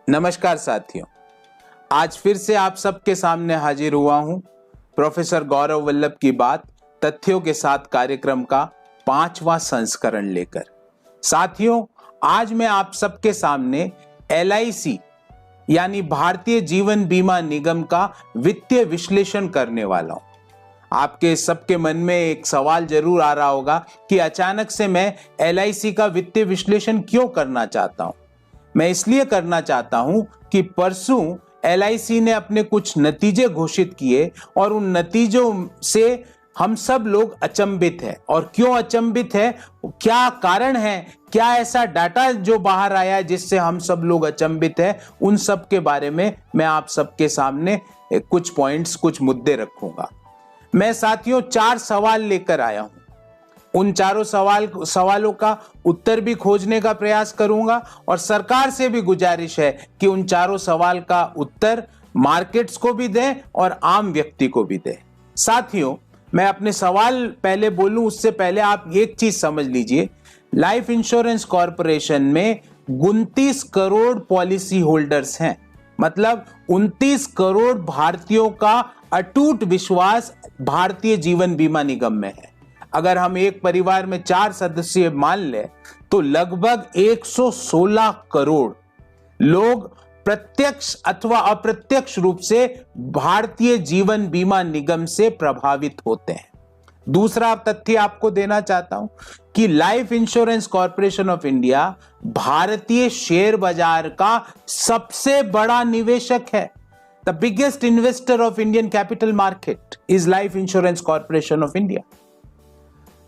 नमस्कार साथियों, आज फिर से आप सबके सामने हाजिर हुआ हूं प्रोफेसर गौरव वल्लभ की बात तथ्यों के साथ कार्यक्रम का 5वां संस्करण लेकर। साथियों, आज मैं आप सबके सामने LIC यानी भारतीय जीवन बीमा निगम का वित्तीय विश्लेषण करने वाला हूं। आपके सबके मन में एक सवाल जरूर आ रहा होगा कि अचानक से मैं LIC का वित्तीय विश्लेषण क्यों करना चाहता हूं। मैं इसलिए करना चाहता हूं कि परसों LIC ने अपने कुछ नतीजे घोषित किए और उन नतीजों से हम सब लोग अचंभित हैं। और क्यों अचंभित है, क्या कारण है, क्या ऐसा डाटा जो बाहर आया है जिससे हम सब लोग अचंभित हैं, उन सब के बारे में मैं आप सबके सामने कुछ पॉइंट्स, कुछ मुद्दे रखूंगा। मैं साथियों 4 सवाल लेकर आया हूं। उन चारों सवालों का उत्तर भी खोजने का प्रयास करूंगा और सरकार से भी गुजारिश है कि उन चारों सवाल का उत्तर मार्केट्स को भी दें और आम व्यक्ति को भी दें। साथियों, मैं अपने सवाल पहले बोलूं उससे पहले आप एक चीज समझ लीजिए। लाइफ इंश्योरेंस कॉर्पोरेशन में 29 करोड़ पॉलिसी होल्डर्स हैं। मतलब 29 करोड़ भारतीयों का अटूट विश्वास भारतीय जीवन बीमा निगम में है। अगर हम एक परिवार में 4 सदस्य मान लें तो लगभग 116 करोड़ लोग प्रत्यक्ष अथवा अप्रत्यक्ष रूप से भारतीय जीवन बीमा निगम से प्रभावित होते हैं। दूसरा तथ्य आपको देना चाहता हूं कि life insurance corporation of India भारतीय शेयर बाजार का सबसे बड़ा निवेशक है। The biggest investor of Indian capital market is life insurance corporation of India.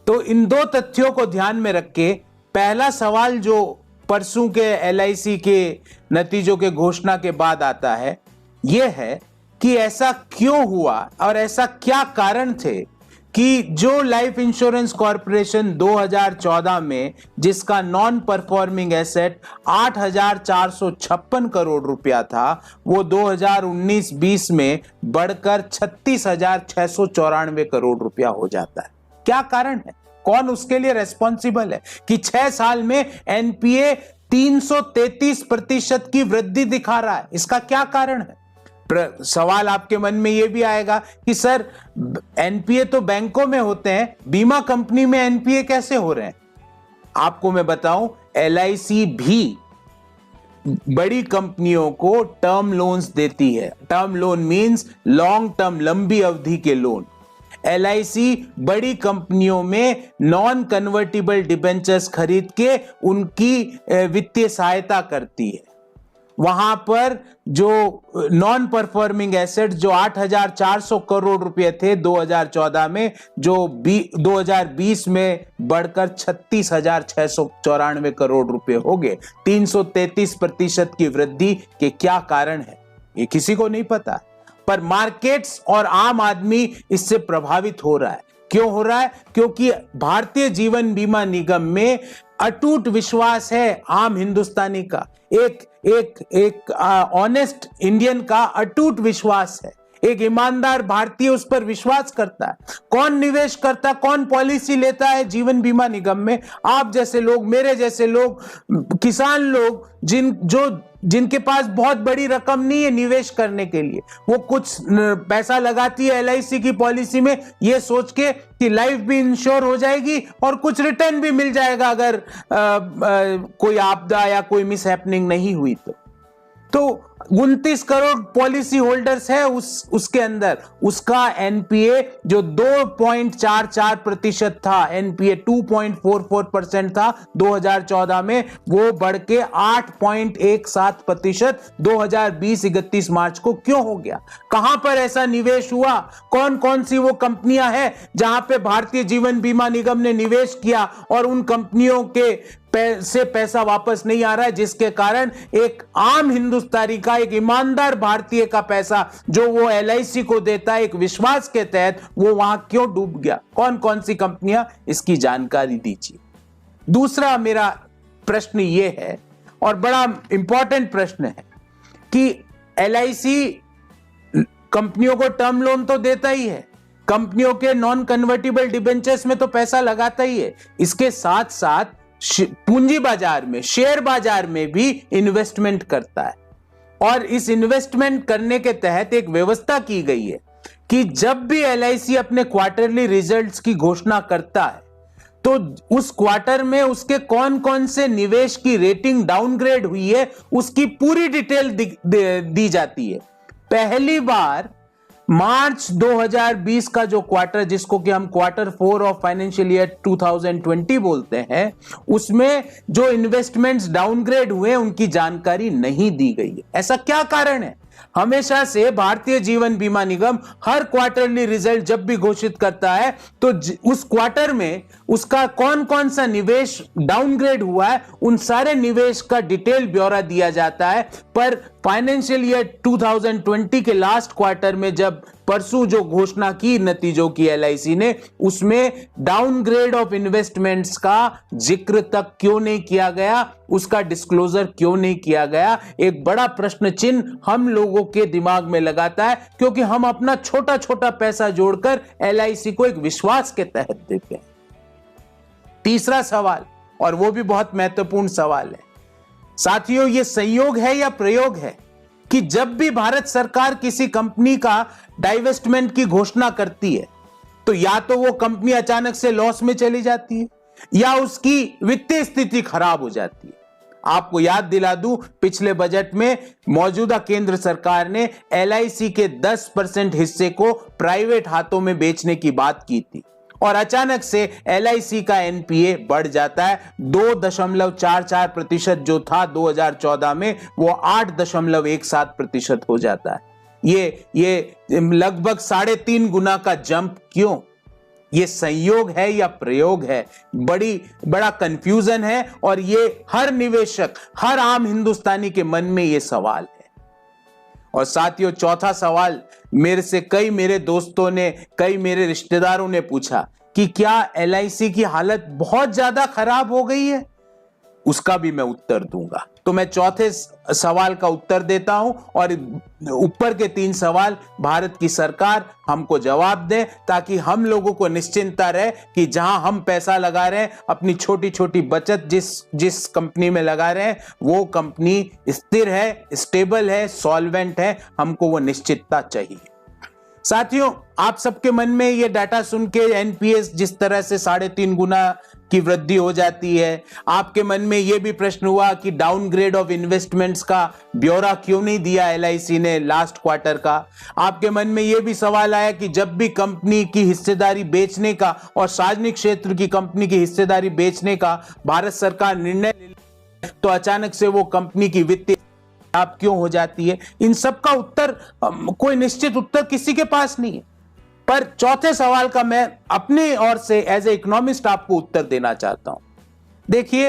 तो इन 2 तथ्यों को ध्यान में रख के पहला सवाल जो परसों के LIC के नतीजों के घोषणा के बाद आता है, यह है कि ऐसा क्यों हुआ और ऐसा क्या कारण थे कि जो लाइफ इंश्योरेंस कॉर्पोरेशन 2014 में जिसका नॉन परफॉर्मिंग एसेट 8,456 करोड़ रुपया था, वो 2019-20 में बढ़कर 36,694 करोड़ रुपया हो जाता है। क्या कारण है, कौन उसके लिए रेस्पॉन्सिबल है कि 6 साल में NPA 333% की वृद्धि दिखा रहा है? इसका क्या कारण है? सवाल आपके मन में यह भी आएगा कि सर NPA तो बैंकों में होते हैं, बीमा कंपनी में NPA कैसे हो रहे हैं? आपको मैं बताऊं, LIC भी बड़ी कंपनियों को टर्म लोन्स देती है। Term loan means long term, लंबी अवधि के लोन। LIC बड़ी कंपनियों में नॉन कन्वर्टिबल डिबेंचर्स खरीद के उनकी वित्तीय सहायता करती है। वहां पर जो नॉन परफॉर्मिंग एसेट जो 8,400 करोड़ रुपए थे 2014 में, जो 2020 में बढ़कर 36,694 करोड़ रुपए हो गए। 333% की वृद्धि के क्या कारण है, ये किसी को नहीं पता, पर मार्केट्स और आम आदमी इससे प्रभावित हो रहा है। क्यों हो रहा है? क्योंकि भारतीय जीवन बीमा निगम में अटूट विश्वास है आम हिंदुस्तानी का, एक ऑनेस्ट इंडियन का अटूट विश्वास है। एक ईमानदार भारतीय उस पर विश्वास करता है। कौन निवेश करता, कौन पॉलिसी लेता है जीवन बीमा निगम में? आप जैसे लोग, मेरे जैसे लोग, किसान लोग, जिनके पास बहुत बड़ी रकम नहीं है निवेश करने के लिए। वो कुछ पैसा लगाती है LIC की पॉलिसी में, ये सोच के कि लाइफ भी इंश्योर हो जाएगी और कुछ रिटर्न भी मिल जाएगा अगर कोई आपदा या कोई मिस हैपनिंग नहीं हुई तो 29 करोड़ पॉलिसी होल्डर्स है उसके अंदर। उसका NPA जो 2.44% था, NPA 2.44% था 2014 में, वो बढ़ के 8.17% 2020 31 मार्च को क्यों हो गया? कहां पर ऐसा निवेश हुआ? कौन कौन सी वो कंपनियां हैं जहां पे भारतीय जीवन बीमा निगम ने निवेश किया और उन कंपनियों के से पैसा वापस नहीं आ रहा है, जिसके कारण एक आम हिंदुस्तानी का, एक ईमानदार भारतीय का पैसा जो वो LIC को देता है एक विश्वास के तहत, वो वहां क्यों डूब गया? कौन कौन सी कंपनियां, इसकी जानकारी दीजिए। दूसरा मेरा प्रश्न ये है और बड़ा इंपॉर्टेंट प्रश्न है कि LIC कंपनियों को टर्म लोन तो देता ही है, कंपनियों के नॉन कन्वर्टिबल डिबेंचर्स में तो पैसा लगाता ही है, इसके साथ साथ पूंजी बाजार में, शेयर बाजार में भी इन्वेस्टमेंट करता है। और इस इन्वेस्टमेंट करने के तहत एक व्यवस्था की गई है कि जब भी एलआईसी अपने क्वार्टरली रिजल्ट्स की घोषणा करता है तो उस क्वार्टर में उसके कौन कौन से निवेश की रेटिंग डाउनग्रेड हुई है उसकी पूरी डिटेल दी जाती है। पहली बार मार्च 2020 का जो क्वार्टर, जिसको कि हम क्वार्टर 4 ऑफ फाइनेंशियल ईयर 2020 बोलते हैं, उसमें जो इन्वेस्टमेंट्स डाउनग्रेड हुए उनकी जानकारी नहीं दी गई है। ऐसा क्या कारण है? हमेशा से भारतीय जीवन बीमा निगम हर क्वार्टरली रिजल्ट जब भी घोषित करता है तो उस क्वार्टर में उसका कौन कौन सा निवेश डाउनग्रेड हुआ है उन सारे निवेश का डिटेल ब्यौरा दिया जाता है। पर फाइनेंशियल ईयर 2020 के लास्ट क्वार्टर में जब परसों जो घोषणा की नतीजों की एलआईसी ने, उसमें डाउनग्रेड ऑफ इन्वेस्टमेंट्स का जिक्र तक क्यों नहीं किया गया, उसका डिस्क्लोजर क्यों नहीं किया गया, एक बड़ा प्रश्न चिन्ह हम लोगों के दिमाग में लगाता है, क्योंकि हम अपना छोटा छोटा पैसा जोड़कर एलआईसी को एक विश्वास के तहत देते हैं। तीसरा सवाल, और वो भी बहुत महत्वपूर्ण सवाल है साथियों, ये संयोग है या प्रयोग है कि जब भी भारत सरकार किसी कंपनी का डाइवेस्टमेंट की घोषणा करती है तो या तो वो कंपनी अचानक से लॉस में चली जाती है या उसकी वित्तीय स्थिति खराब हो जाती है। आपको याद दिला दूं, पिछले बजट में मौजूदा केंद्र सरकार ने एलआईसी के 10% हिस्से को प्राइवेट हाथों में बेचने की बात की थी और अचानक से एलआईसी का एनपीए बढ़ जाता है। 2.44% जो था 2014 में, वो 8.17% हो जाता है। ये लगभग 3.5 गुना का जंप क्यों? ये संयोग है या प्रयोग है? बड़ा कंफ्यूजन है और ये हर निवेशक, हर आम हिंदुस्तानी के मन में ये सवाल है। और साथियों, चौथा सवाल मेरे से कई मेरे दोस्तों ने, कई मेरे रिश्तेदारों ने पूछा कि क्या एलआईसी की हालत बहुत ज्यादा खराब हो गई है? उसका भी मैं उत्तर दूंगा। तो मैं चौथे सवाल का उत्तर देता हूं और ऊपर के 3 सवाल भारत की सरकार हमको जवाब दे, ताकि हम लोगों को निश्चिंतता रहे कि जहां हम पैसा लगा रहे हैं, अपनी छोटी छोटी बचत जिस कंपनी में लगा रहे हैं, वो कंपनी स्थिर है, स्टेबल है, सॉल्वेंट है। हमको वो निश्चितता चाहिए। साथियों, आप सबके मन में ये डाटा सुन के एनपीएस जिस तरह से 3.5 गुना की वृद्धि हो जाती है, आपके मन में यह भी प्रश्न हुआ कि डाउनग्रेड ऑफ इन्वेस्टमेंट्स का ब्यौरा क्यों नहीं दिया एलआईसी ने लास्ट क्वार्टर का। आपके मन में यह भी सवाल आया कि जब भी कंपनी की हिस्सेदारी बेचने का और सार्वजनिक क्षेत्र की कंपनी की हिस्सेदारी बेचने का भारत सरकार निर्णय ले ले तो अचानक से वो कंपनी की वित्तीय आप क्यों हो जाती है। इन सब का उत्तर, कोई निश्चित उत्तर किसी के पास नहीं है। पर चौथे सवाल का मैं अपने ओर से एज ए इकोनॉमिस्ट आपको उत्तर देना चाहता हूं। देखिए,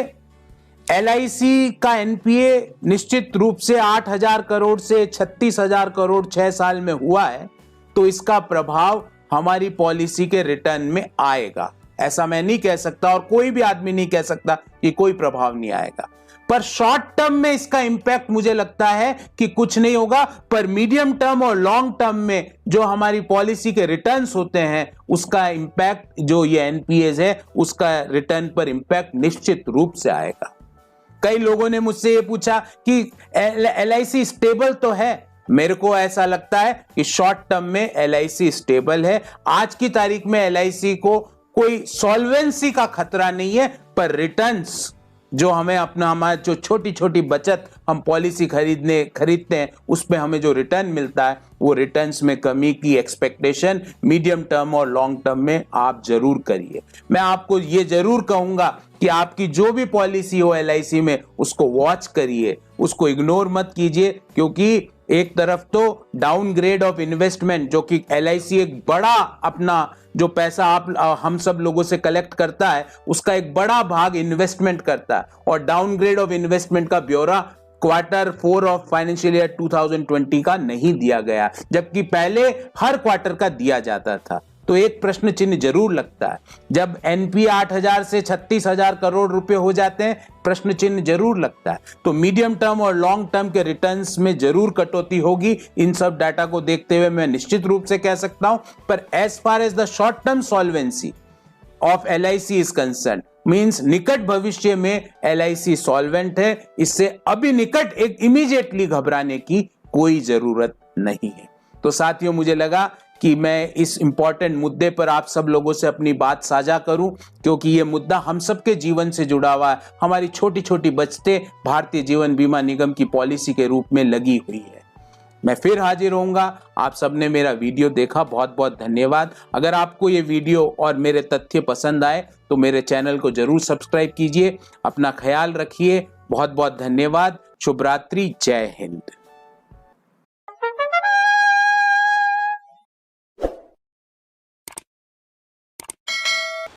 एलआईसी का एनपीए निश्चित रूप से 8,000 करोड़ से 36,000 करोड़ 6 साल में हुआ है, तो इसका प्रभाव हमारी पॉलिसी के रिटर्न में आएगा। ऐसा मैं नहीं कह सकता और कोई भी आदमी नहीं कह सकता कि कोई प्रभाव नहीं आएगा। पर शॉर्ट टर्म में इसका इंपैक्ट मुझे लगता है कि कुछ नहीं होगा, पर मीडियम टर्म और लॉन्ग टर्म में जो हमारी पॉलिसी के रिटर्न्स होते हैं, उसका इंपैक्ट, जो ये एनपीएस है, उसका रिटर्न पर इंपैक्ट निश्चित रूप से आएगा। कई लोगों ने मुझसे ये पूछा कि एलआईसी स्टेबल तो है। मेरे को ऐसा लगता है कि शॉर्ट टर्म में एलआईसी स्टेबल है। आज की तारीख में एलआईसी को कोई सॉल्वेंसी का खतरा नहीं है, पर रिटर्न्स जो हमें हमारी जो छोटी छोटी बचत हम पॉलिसी खरीदते हैं, उस पे हमें जो रिटर्न मिलता है, वो रिटर्न्स में कमी की एक्सपेक्टेशन मीडियम टर्म और लॉन्ग टर्म में आप जरूर करिए। मैं आपको ये जरूर कहूंगा कि आपकी जो भी पॉलिसी हो एलआईसी में, उसको वॉच करिए, उसको इग्नोर मत कीजिए, क्योंकि एक तरफ तो डाउनग्रेड ऑफ इन्वेस्टमेंट, जो कि एलआईसी एक बड़ा अपना जो पैसा हम सब लोगों से कलेक्ट करता है, उसका एक बड़ा भाग इन्वेस्टमेंट करता है, और डाउनग्रेड ऑफ इन्वेस्टमेंट का ब्यौरा क्वार्टर 4 ऑफ फाइनेंशियल ईयर 2020 का नहीं दिया गया, जबकि पहले हर क्वार्टर का दिया जाता था। तो एक प्रश्न चिन्ह जरूर लगता है। जब एनपी 8,000 से 36,000 करोड़ रुपए हो जाते हैं, प्रश्न चिन्ह जरूर लगता है। तो मीडियम टर्म और लॉन्ग टर्म के रिटर्न्स में जरूर कटौती होगी। इन सब डाटा को देखते हुए मैं निश्चित रूप से कह सकता हूं, पर as far as the short term solvency of LIC is concern, means निकट भविष्य में LIC सॉल्वेंट है, इससे अभी निकट एक इमीडिएटली घबराने की कोई जरूरत नहीं है। तो साथियों, मुझे लगा कि मैं इस इंपॉर्टेंट मुद्दे पर आप सब लोगों से अपनी बात साझा करूं, क्योंकि यह मुद्दा हम सबके जीवन से जुड़ा हुआ है। हमारी छोटी छोटी बचतें भारतीय जीवन बीमा निगम की पॉलिसी के रूप में लगी हुई है। मैं फिर हाजिर होऊंगा। आप सबने मेरा वीडियो देखा, बहुत बहुत धन्यवाद। अगर आपको ये वीडियो और मेरे तथ्य पसंद आए तो मेरे चैनल को जरूर सब्सक्राइब कीजिए। अपना ख्याल रखिए। बहुत बहुत धन्यवाद। शुभ रात्रि। जय हिंद।